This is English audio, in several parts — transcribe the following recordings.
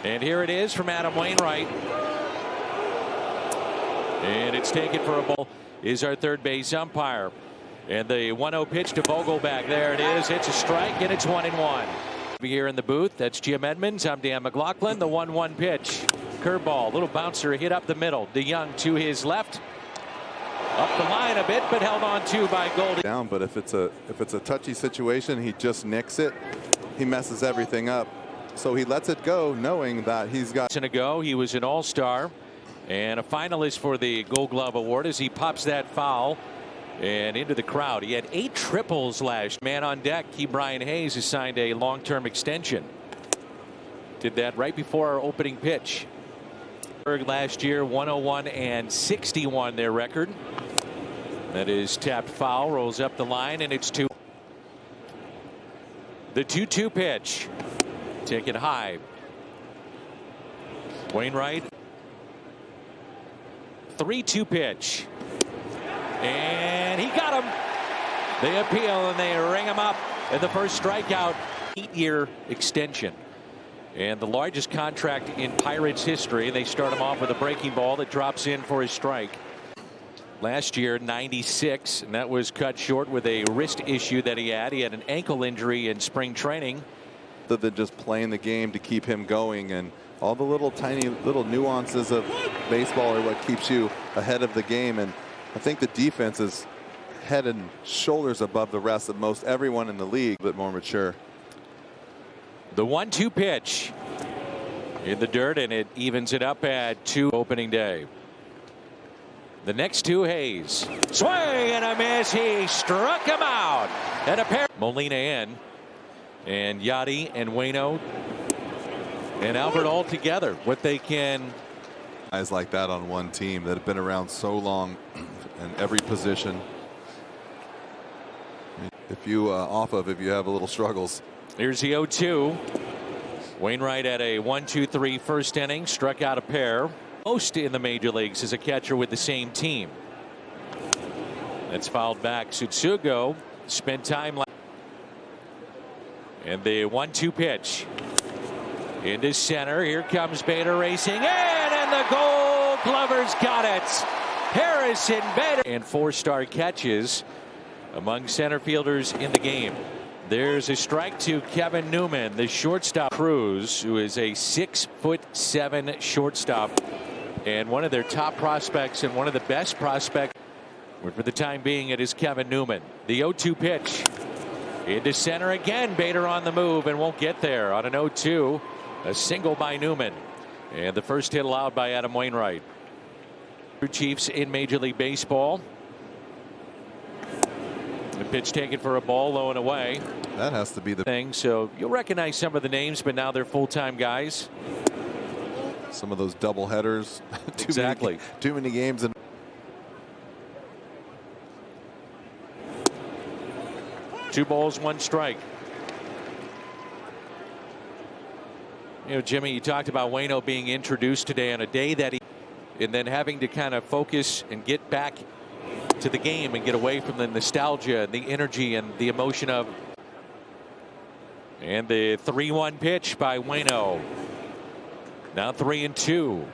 And here it is from Adam Wainwright. And it's taken for a ball. Is our third base umpire. And the 1-0 pitch to Vogelback. There it is. It's a strike, and it's 1-1. Here in the booth, that's Jim Edmonds. I'm Dan McLaughlin. The 1-1 pitch. Curveball, little bouncer hit up the middle. DeYoung to his left. Up the line a bit, but held on to by Goldie. Down, but if it's a touchy situation, he just nicks it. He messes everything up. So he lets it go, knowing that he's got. Ago, he was an all-star and a finalist for the Gold Glove Award as he pops that foul and into the crowd. He had 8 triples last. Man on deck, Brian Hayes has signed a long-term extension. Did that right before our opening pitch. Last year, 101 and 61 their record. That is tapped foul, rolls up the line, and it's 2. The 2-2 pitch. Taken high. Wainwright. 3-2 pitch. And he got him. They appeal and they ring him up. And the first strikeout. 8-year extension. And the largest contract in Pirates history. They start him off with a breaking ball that drops in for his strike. Last year, 96, and that was cut short with a wrist issue that he had. He had an ankle injury in spring training. Than just playing the game to keep him going, and all the little tiny nuances of baseball are what keeps you ahead of the game. And I think the defense is head and shoulders above the rest of most everyone in the league. A bit more mature. The 1-2 pitch in the dirt, and it evens it up at 2 opening day. The next 2, Hayes. Swing and a miss. He struck him out. And a pair. Molina in. And Yachty and Waino and Albert all together. What they can. Guys like that on one team that have been around so long in every position. If you if you have a little struggles. Here's the 0-2. Wainwright at a 1-2-3 first inning, struck out a pair. Most in the major leagues as a catcher with the same team. That's fouled back. Tsutsugo spent time. And the 1-2 pitch into center. Here comes Bader racing in, and the Gold Glovers got it. Harrison Bader and 4-star catches among center fielders in the game. There's a strike to Kevin Newman, the shortstop. Cruz, who is a 6'7" shortstop and one of their top prospects and one of the best prospects. For the time being, it is Kevin Newman. The 0-2 pitch. Into center again. Bader on the move and won't get there on an 0-2. A single by Newman. And the first hit allowed by Adam Wainwright. Chiefs in Major League Baseball. The pitch taken for a ball, low and away. That has to be the thing. So you'll recognize some of the names, but now they're full-time guys. Some of those double headers. Exactly. Too many games. And 2 balls, 1 strike. You know, Jimmy, you talked about Waino being introduced today on a day that and then having to kind of focus and get back to the game and get away from the nostalgia and the energy and the emotion of. And the 3-1 pitch by Waino. Now 3-2.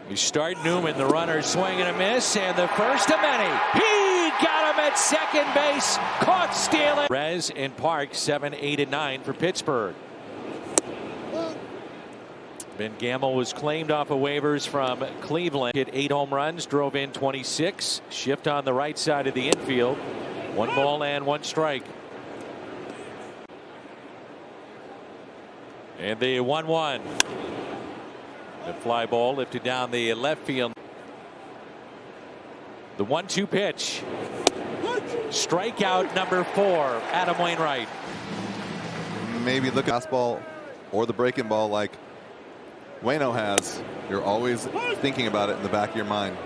You start Newman, the runner swing and a miss, and the first of many. He got him at second base. Caught stealing. Rez and Park 7, 8, and 9 for Pittsburgh. Ben Gamel was claimed off of waivers from Cleveland. Hit 8 home runs, drove in 26. Shift on the right side of the infield. 1 ball and 1 strike. And the 1-1. The fly ball lifted down the left field. The 1-2 pitch. Strikeout number 4. Adam Wainwright. Maybe look at the fastball or the breaking ball like Waino has. You're always thinking about it in the back of your mind.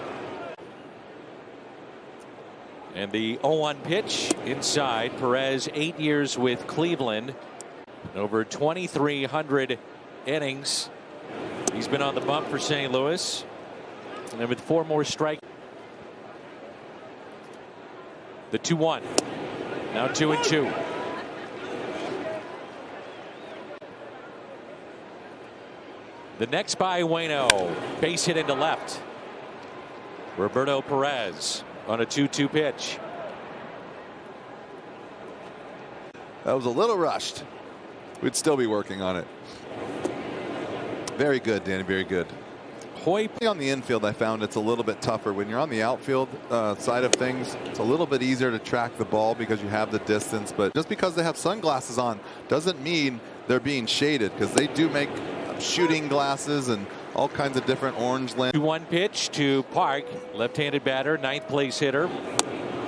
And the 0-1 pitch inside. Perez, 8 years with Cleveland. Over 2,300 innings. He's been on the bump for St. Louis. And then with 4 more strikes. The 2-1. Now 2-2. The next by Waino. Base hit into left. Roberto Perez on a 2-2 pitch. That was a little rushed. We'd still be working on it. Very good, Danny. Very good. Hoy on the infield, I found it's a little bit tougher. When you're on the outfield side of things, it's a little bit easier to track the ball because you have the distance. But just because they have sunglasses on doesn't mean they're being shaded, because they do make shooting glasses and all kinds of different orange lens. 2-1 pitch to Park. Left-handed batter, 9th place hitter.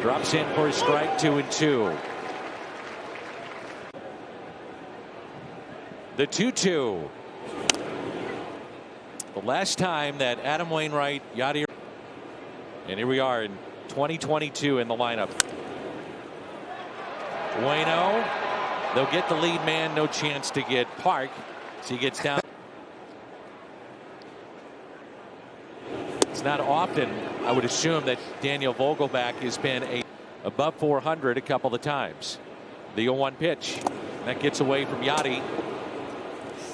Drops in for a strike, 2-2. The 2-2. The last time that Adam Wainwright, Yadier, and here we are in 2022 in the lineup. Waino, they'll get the lead man, no chance to get Park, so he gets down. It's not often, I would assume, that Daniel Vogelback has been above 400 a couple of times. The 0-1 pitch that gets away from Yadi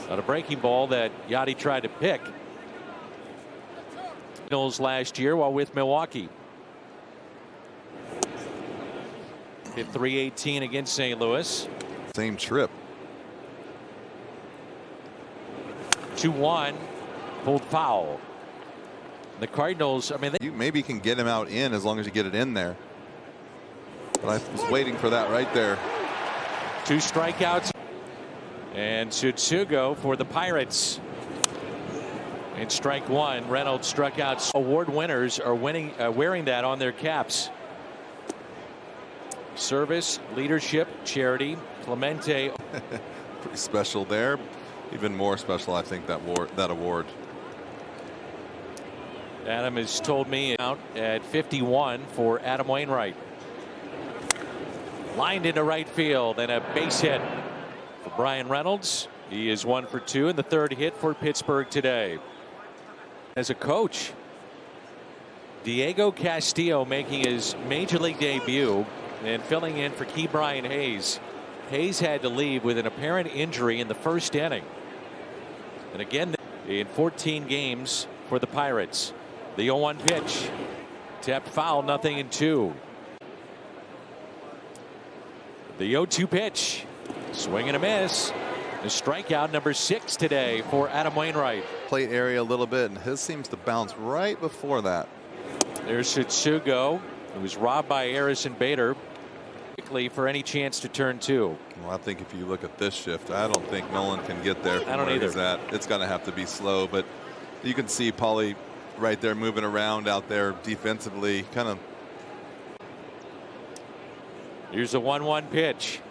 on a breaking ball that Yadi tried to pick last year while with Milwaukee. Hit .318 against St. Louis. Same trip. 2-1, pulled foul. The Cardinals, I mean, you maybe can get him out in as long as you get it in there. But I was waiting for that right there. 2 strikeouts. And Tsutsugo for the Pirates. In strike 1, Reynolds struck out. Award winners are wearing that on their caps. Service, leadership, charity, Clemente. Pretty special there. Even more special, I think, that award. Adam has told me out at 51 for Adam Wainwright. Lined into right field and a base hit for Brian Reynolds. He is 1 for 2 in the 3rd hit for Pittsburgh today. As a coach, Diego Castillo making his major league debut and filling in for Key Brian Hayes. Hayes had to leave with an apparent injury in the 1st inning. And again, in 14 games for the Pirates. The 0-1 pitch. Tapped foul, 0-2. The 0-2 pitch. Swing and a miss. The strikeout number 6 today for Adam Wainwright. Plate area a little bit, and his seems to bounce right before that. There's Tsutsugo, who was robbed by Harrison Bader. Quickly for any chance to turn 2. Well, I think if you look at this shift, I don't think Nolan can get there from I don't where either. he's at. It's going to have to be slow, but you can see Paulie right there moving around out there defensively. Kind of. Here's a 1-1 pitch.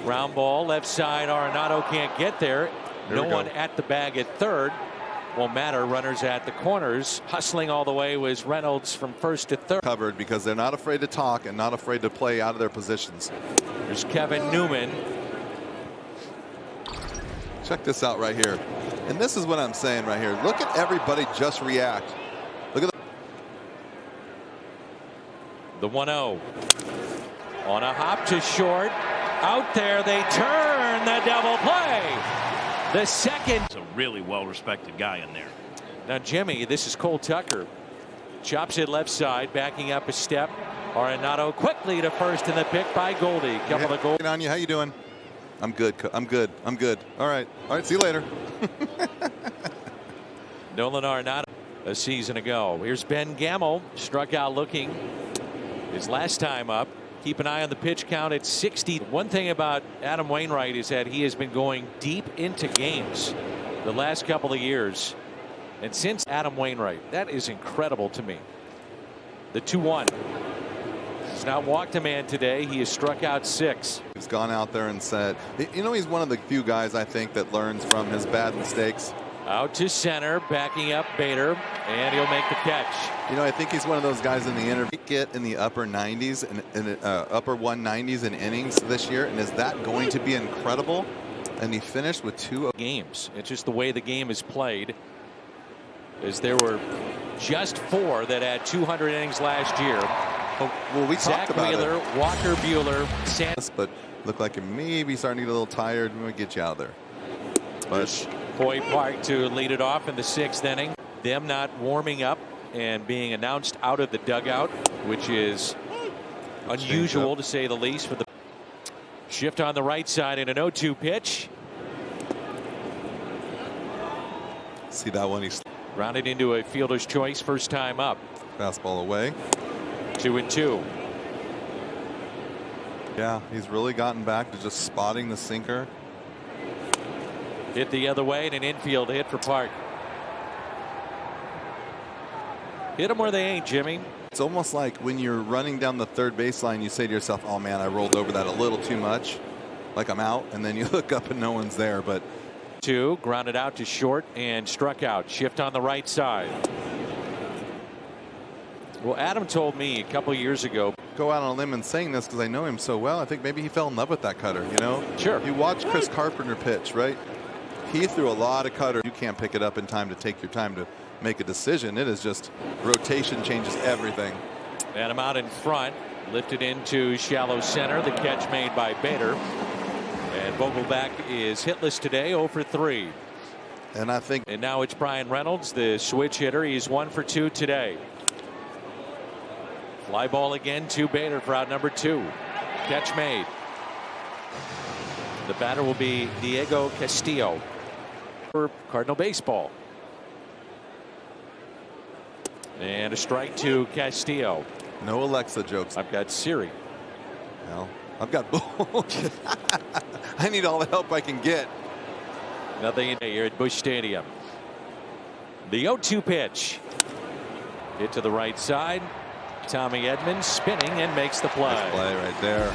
Ground ball left side. Arenado can't get there. No one at the bag at 3rd. Won't matter. Runners at the corners. Hustling all the way was Reynolds from 1st to 3rd. Covered because they're not afraid to talk and not afraid to play out of their positions. There's Kevin Newman. Check this out right here. And this is what I'm saying right here. Look at everybody just react. Look at the 1-0. On a hop to short. Out there they turn the double play. The second. He's a really well-respected guy in there. Now Jimmy, this is Cole Tucker. Chops it left side, backing up a step. Arenado quickly to 1st in the pick by Goldie. Couple of goals. on you. How you doing? I'm good. I'm good. I'm good. All right. All right. See you later. Nolan Arenado a season ago. Here's Ben Gamel, struck out looking his last time up. Keep an eye on the pitch count at 60. One thing about Adam Wainwright is that he has been going deep into games the last couple of years. And since Adam Wainwright, that is incredible to me. The 2-1. He's not walked a man today. He has struck out 6. He's gone out there and said, you know, he's one of the few guys I think that learns from his bad mistakes. Out to center, backing up Bader, and he'll make the catch. You know, I think he's one of those guys in the interview get in the upper 90s and upper 190s in innings this year. And is that going to be incredible? And he finished with 2 games. It's just the way the game is played. As there were just 4 that had 200 innings last year. Well, we Zach talked about Wheeler, it. Walker Buehler, Sanders. But look like you're maybe starting to get a little tired. We'll get you out there. But Hoy Park to lead it off in the 6th inning. Them not warming up and being announced out of the dugout, which is unusual to say the least. For the shift on the right side in an 0-2 pitch. See that one? He's Grounded into a fielder's choice, first time up. fastball away. 2-2. Yeah, he's really gotten back to just spotting the sinker. Hit the other way and an infield hit for Park. Hit them where they ain't, Jimmy. It's almost like when you're running down the third baseline, you say to yourself, oh man, I rolled over that a little too much, like I'm out, and then you look up and no one's there. But 2 grounded out to short and struck out. Shift on the right side. Well, Adam told me a couple years ago. Go out on a limb and saying this because I know him so well. I think maybe he fell in love with that cutter, you know? Sure. You watch Chris Carpenter pitch, right? He threw a lot of cutter. You can't pick it up in time to take your time to make a decision. It is just rotation changes everything. And I'm out in front. Lifted into shallow center. The catch made by Bader. And Vogelback is hitless today, 0 for 3. And I think. And now it's Brian Reynolds, the switch hitter. He's 1 for 2 today. Fly ball again to Bader for out number 2. Catch made. The batter will be Diego Castillo for Cardinal baseball. And a strike to Castillo. No Alexa jokes. I've got Siri. Well, I've got. I need all the help I can get. Nothing here at Busch Stadium. The 0-2 pitch. Hit to the right side. Tommy Edmonds spinning and makes the play. Nice play right there.